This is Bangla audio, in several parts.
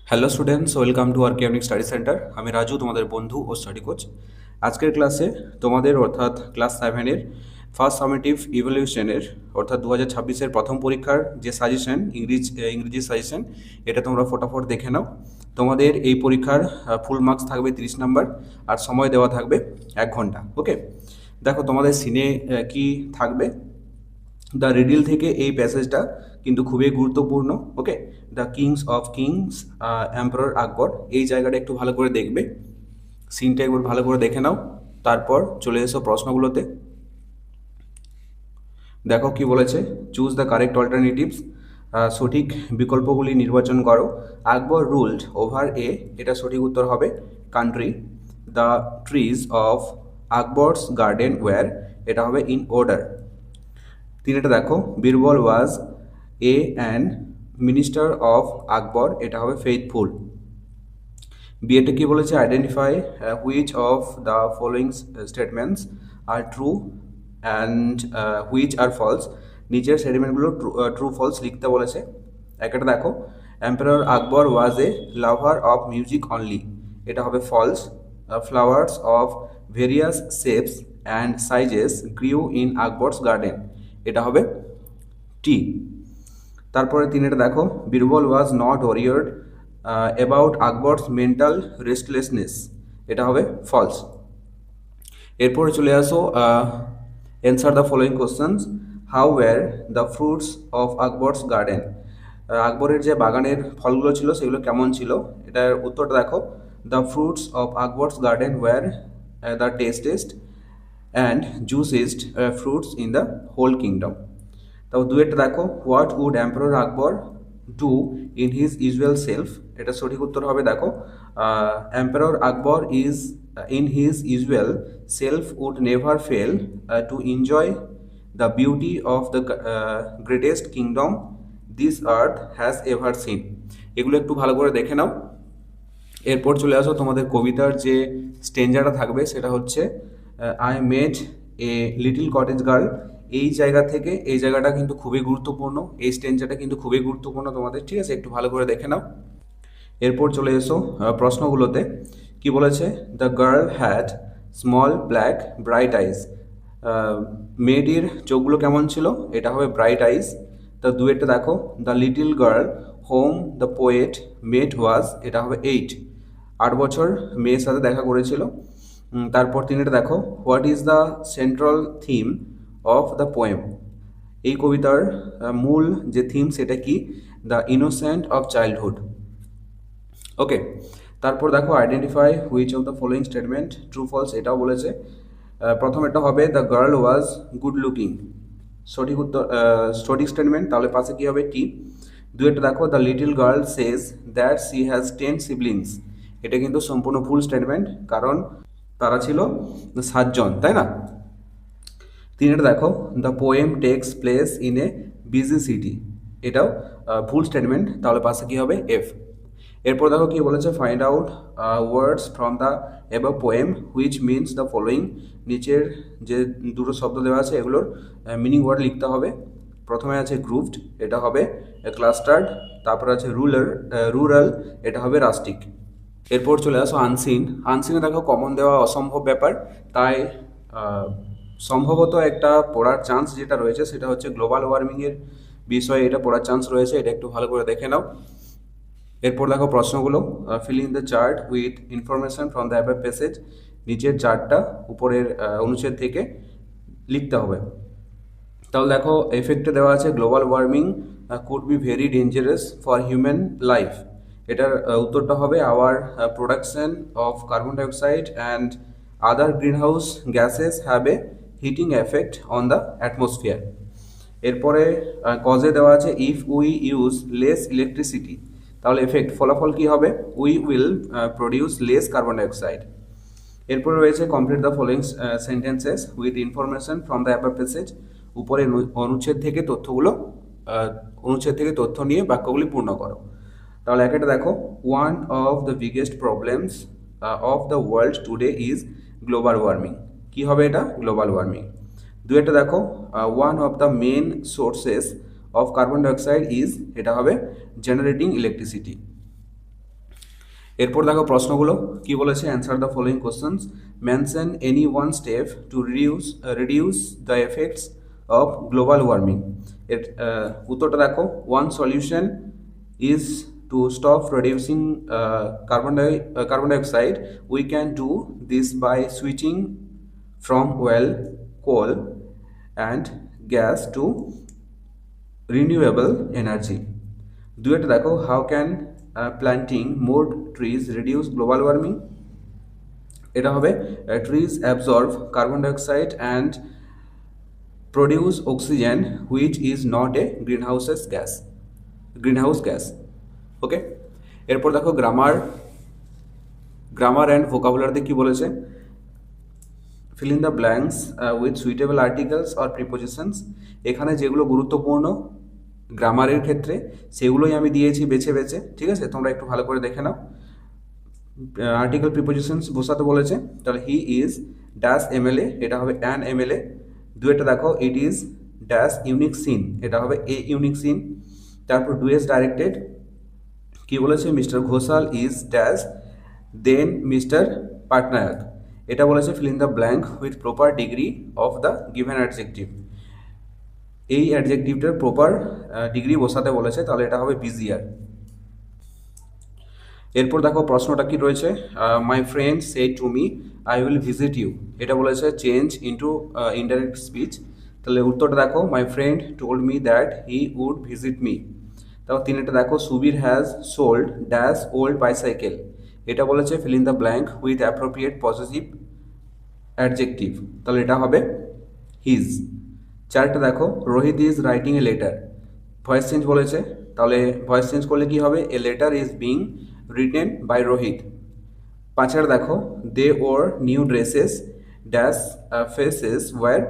হ্যালো স্টুডেন্টস, ওয়েলকাম টু আর কেএমনিক স্টাডি সেন্টার। আমি রাজু, তোমাদের বন্ধু ও স্টাডি কোচ। আজকের ক্লাসে তোমাদের অর্থাৎ ক্লাস 7-এর ফার্স্ট সামেটিভ ইভ্যালুয়েশনের অর্থাৎ 2026-এর প্রথম পরীক্ষার যে সাজেশন ইংরেজি সাজেশন, এটা তোমরা ফটাফট দেখে নাও। তোমাদের এই পরীক্ষার ফুল মার্কস থাকবে 30 নাম্বার আর সময় দেওয়া থাকবে 1 ঘন্টা। ওকে, দেখো তোমাদের সিনে কি থাকবে। দ্য রিডিল থেকে এই প্যাসেজটা কিন্তু খুবই গুরুত্বপূর্ণ। ওকে, দ্য কিংস এম্পারর আকবর, এই জায়গাটা একটু ভালো করে দেখবে, সিনটা একবার ভালো করে দেখে নাও, তারপর চলে এসো প্রশ্নগুলোতে। দেখো কি বলেছে, চুজ দ্য কারেক্ট অল্টারনেটিভস, সঠিক বিকল্পগুলি নির্বাচন করো। আকবর রুলড ওভার এ, এটা সঠিক উত্তর হবে country. The trees of Akbar's garden were, এটা হবে ইন অর্ডার। তিনটা দেখো, Birbal was a and minister of Akbar, এটা হবে ফেইথফুল। বিয়েটা কি বলেছে, identify which of the following statements are true and which are false, নিচের স্টেটমেন্টগুলো ট্রু ফলস লিখতে বলেছে। একটা দেখো, emperor Akbar was a lover of music only, এটা হবে false. Flowers of various shapes and sizes grew in Akbar's garden, এটা হবে টি। তারপরে তিনেটা দেখো, Birbal was not worried about Akbar's mental restlessness, এটা হবে ফলস। এরপরে চলে আসো, answer the following questions. How were the fruits of Akbar's garden, আকবরের যে বাগানের ফলগুলো ছিল সেগুলো কেমন ছিল, এটার উত্তরটা দেখো। The fruits of Akbar's garden were the tastiest and juiciest fruits in the whole kingdom. তাও দুয়েরটা দেখো, what would emperor Akbar do in his usual self, এটা সঠিক উত্তর হবে দেখো, emperor Akbar is in his usual self would never fail to enjoy the beauty of the greatest kingdom this earth has ever seen, এগুলো একটু ভালো করে দেখে নাও। এরপর চলে আসো, তোমাদের কবিতার যে স্টেঞ্জাটা থাকবে সেটা হচ্ছে I made a little cottage girl, এই জায়গা থেকে এই জায়গাটা কিন্তু খুবই গুরুত্বপূর্ণ, এই স্টেঞ্জাটা কিন্তু খুবই গুরুত্বপূর্ণ তোমাদের, ঠিক আছে, একটু ভালো করে দেখে নাও। এরপর চলে এসো প্রশ্নগুলোতে। কি বলেছে, the girl had small black bright eyes, মেয়েটির চোখগুলো কেমন ছিল, এটা হবে ব্রাইট আইজ। তা দুয়েরটা দেখো, the little girl whom the poet met was, এটা হবে 8, 8 বছর মেয়ের সাথে দেখা করেছিল। তারপর তিনটা দেখো, what is the central theme of the poem, এই কবিতার মূল যে থিম সেটা কি, the innocent of childhood. Okay, তারপর দেখো, identify which of the following statement true false, এটাও বলেছে। প্রথম এটা হবে, the girl was good looking, সঠিক উত্তর, সঠিক স্টেটমেন্ট, তাহলে পাশে কী হবে টি। দুয়েরটা দেখো, the little girl says that she has 10 siblings, এটা কিন্তু সম্পূর্ণ ভুল স্টেটমেন্ট, কারণ তারা ছিল 7 জন, তাই না। তিনটা দেখো, the poem takes place in a busy city, এটাও ভুল স্টেটমেন্ট, তাহলে পাশে কী হবে এফ। এরপর দেখো কি বলেছে, find out words from the above poem which means the following, নিচের যে দুটো শব্দ দেওয়া আছে এগুলোর মিনিং ওয়ার্ড লিখতে হবে। প্রথমে আছে গ্রুভড, এটা হবে ক্লাস্টার্ড। তারপর আছে রুরাল, এটা হবে রাস্টিক। এরপর চলে আসো আনসিন। আনসিনে দেখো কমন দেওয়া অসম্ভব ব্যাপার, তাই সম্ভবত একটা পড়ার চান্স যেটা রয়েছে সেটা হচ্ছে গ্লোবাল ওয়ার্মিংয়ের বিষয়ে এটা পড়ার চান্স রয়েছে, এটা একটু ভালো করে দেখে নাও। এরপর দেখো প্রশ্নগুলো, feel in the chart with information from the above passage, নিচের চার্টটা উপরের অনুচ্ছেদ থেকে লিখতে হবে। তাহলে দেখো এফেক্টে দেওয়া আছে, global warming could be very dangerous for human life, এটার উত্তরটা হবে our production of carbon dioxide and other greenhouse gases have a heating effect on the atmosphere. এরপরে কজে দেওয়া আছে, if we use less electricity, তাহলে এফেক্ট ফলাফল কি হবে, we will produce less carbon dioxide. এরপরে রয়েছে complete the following sentences with information from the above passage, উপরে অনুচ্ছেদ থেকে তথ্য নিয়ে বাক্যগুলি পূর্ণ করো। তাহলে একটা দেখো, one of the biggest problems of the world today is global warming, কী হবে এটা, গ্লোবাল ওয়ার্মিং। দুয়েরটা দেখো, one of the main sources of carbon dioxide is, এটা হবে জেনারেটিং ইলেকট্রিসিটি। এরপর দেখো প্রশ্নগুলো কি বলেছে, answer the following questions, mention any one step to reduce the effects of global warming. এর উত্তরটা দেখো, one solution is to stop reducing carbon dioxide. We can do this by switching from oil, coal and gas to renewable energy. দুইটা দেখো, how can planting more trees reduce global warming. এটা হবে trees absorb carbon dioxide and produce oxygen which is not a greenhouse gas. Okay, এরপর দেখো গ্রামার অ্যান্ড ভোকাবুলারিতে কি বলেছে, fill in the blanks with suitable articles or prepositions. এখানে যেগুলো গুরুত্বপূর্ণ গ্রামারের ক্ষেত্রে সেগুলোই আমি দিয়েছি বেছে বেছে, ঠিক আছে, তোমরা একটু ভালো করে দেখে নাও। আর্টিকেল প্রিপোজিশনস বসাতে বলেছে, তাহলে হি ইজ ড্যাশ এমএলএ, এটা হবে অ্যান এমএলএ। দুইটা দেখো, it is dash unique scene, এটা হবে এ ইউনিক সিন। তারপর ডুয়েস ডাইরেক্টেড কি বলেছে, mister Ghoshal is dash then mister Patnaik. এটা বলেছে fill in the blank with proper degree of the given adjective. এই অ্যাডজেক্টিভটার প্রপার ডিগ্রি বসাতে বলেছে, তাহলে এটা হবে বিজিয়ার। এরপর দেখো প্রশ্নটা কি রয়েছে, my friend say to me I will visit you. এটা বলেছে চেঞ্জ ইন্টু ইনডাইরেক্ট স্পিচ, তাহলে উত্তরটা দেখো, my friend told me that he would visit me. তারপর তিনটা দেখো, Subir has sold dash old bicycle. এটা বলেছে fill in the blank with appropriate positive adjective, তাহলে এটা হবে হিজ। চারটা দেখো, Rohit is writing a letter, voice change বলেছে, তাহলে ভয়েস চেঞ্জ করলে কি হবে, এ letter is being written by Rohit. পাঁচের দেখো, they or new dresses dash faces were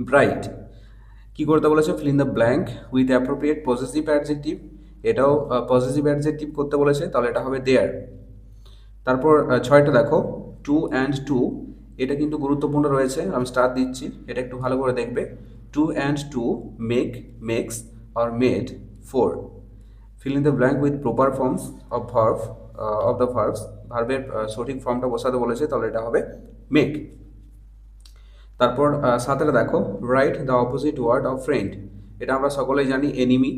bright. কি করতে বলেছে, fill in the blank with appropriate positive adjective, এটাও পজিটিভ অ্যাডজেক্টিভ করতে বলেছে, তাহলে এটা হবে দেয়ার। তারপর ছয়টা দেখো, টু অ্যান্ড টু, এটা কিন্তু গুরুত্বপূর্ণ রয়েছে, আমি স্টার দিচ্ছি, এটা একটু ভালো করে দেখবে। Two and two make, makes or made four. Fill in the blank with proper forms of the verbs, ভার্বের সঠিক ফর্মটা বসাতে বলেছে, তাহলে এটা হবে মেক। তারপর সাথে দেখো, write the opposite word of friend, এটা আমরা সকলেই জানি এনিমি।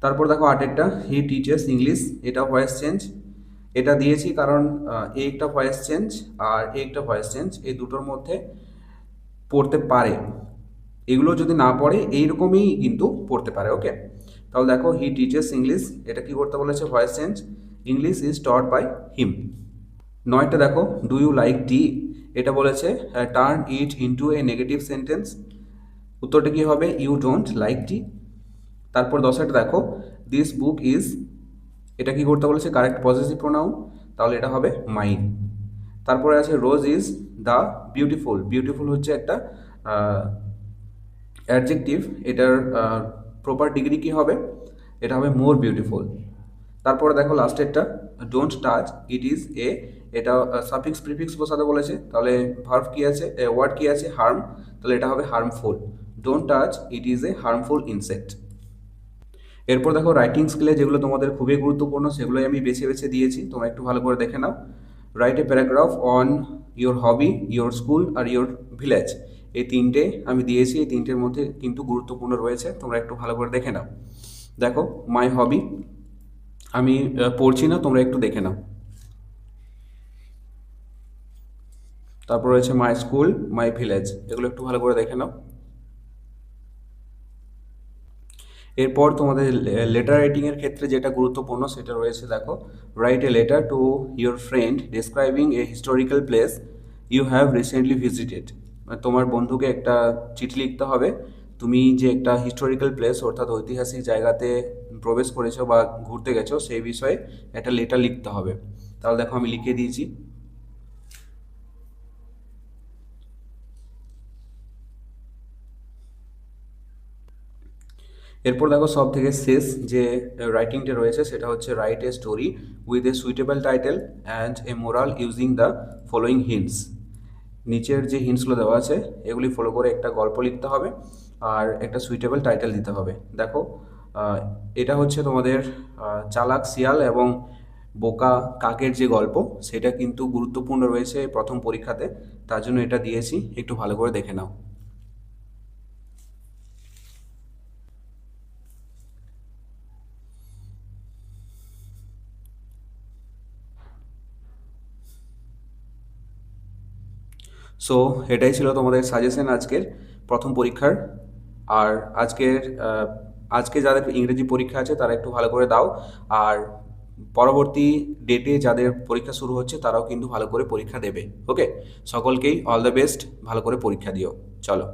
তারপর দেখো আটেরটা, হি টিচার্স ইংলিশ, এটা ভয়েস চেঞ্জ, এটা দিয়েছি কারণ এ একটা ভয়েস চেঞ্জ আর এ একটা ভয়েস চেঞ্জ, এই দুটোর মধ্যে পড়তে পারে, এগুলো যদি না পড়ে এইরকমই কিন্তু পড়তে পারে। ওকে, তাহলে দেখো, হি টিচার্স ইংলিশ, এটা কি করতে বলেছে, voice change, English is taught by him. নয়টা দেখো, ডু ইউ লাইক টি, এটা বলেছে turn it into a negative sentence, উত্তরটা কি হবে, ইউ ডোন্ট লাইক টি। তারপর 10টা দেখো, দিস বুক ইজ, এটা কি করতে বলেছে, কারেক্ট পজিটিভ প্রোনাউন, তাহলে এটা হবে মাইন। তারপরে আছে rose is the beautiful, beautiful হচ্ছে একটা অ্যাডজেক্টিভ, এটার প্রপার ডিগ্রি কি হবে, এটা হবে মোর বিউটিফুল। তারপরে দেখো লাস্টেরটা, don't touch it is a, এটা সাফিক্স প্রিফিক্স বসাতে বলেছে, তাহলে ভার্ব কি আছে, ওয়ার্ড কি আছে, হার্ম, তাহলে এটা হবে harmful. Don't touch it is A harmful insect. এরপর দেখো রাইটিং স্কিলে যেগুলো তোমাদের খুবই গুরুত্বপূর্ণ সেগুলোই আমি বেছে বেছে দিয়েছি, তোমরা একটু ভালো করে দেখে নাও। Write a paragraph on your hobby, your school আর ইয়োর ভিলেজ, এই তিনটে আমি দিয়েছি, এই তিনটের মধ্যে কিন্তু গুরুত্বপূর্ণ রয়েছে, তোমরা একটু ভালো করে দেখে নাও। দেখো মাই হবি, আমি পড়ছি না, তোমরা একটু দেখে নাও। তারপর রয়েছে মাই স্কুল, মাই ভিলেজ, এগুলো একটু ভালো করে দেখে নাও। এরপর তোমাদের লেটার রাইটিংয়ের ক্ষেত্রে যেটা গুরুত্বপূর্ণ সেটা রয়েছে, দেখো, write a letter to your friend describing a historical place you have recently visited. তোমার বন্ধুকে একটা চিঠি লিখতে হবে, তুমি যে একটা হিস্টোরিক্যাল প্লেস অর্থাৎ ঐতিহাসিক জায়গাতে প্রবেশ করেছো বা ঘুরতে গেছো সেই বিষয়ে একটা লেটার লিখতে হবে। তাহলে দেখো আমি লিখে দিয়েছি। এরপর দেখো সব থেকে শেষ যে রাইটিংটা রয়েছে সেটা হচ্ছে write a story with a suitable title and a moral using the following hints. নিচের যে হিন্টসগুলো দেওয়া আছে এগুলি ফলো করে একটা গল্প লিখতে হবে আর একটা সুইটেবল টাইটেল দিতে হবে। দেখো আহ, এটা হচ্ছে তোমাদের চালাক শিয়াল এবং বোকা কাকের যে গল্প, সেটা কিন্তু গুরুত্বপূর্ণ রয়েছে প্রথম পরীক্ষাতে, তার জন্য এটা দিয়েছি, একটু ভালো করে দেখে নাও। সো এটাই ছিল তোমাদের সাজেশন আজকের প্রথম পরীক্ষার। আর আজকের আহ, আজকে যাদের ইংরেজি পরীক্ষা আছে তারা একটু ভালো করে দাও। আর পরবর্তী ডেটে যাদের পরীক্ষা শুরু হচ্ছে তারাও কিন্তু ভালো করে পরীক্ষা দেবে। ওকে, সকলকেই অল দ্য বেস্ট, ভালো করে পরীক্ষা দিও। চলো।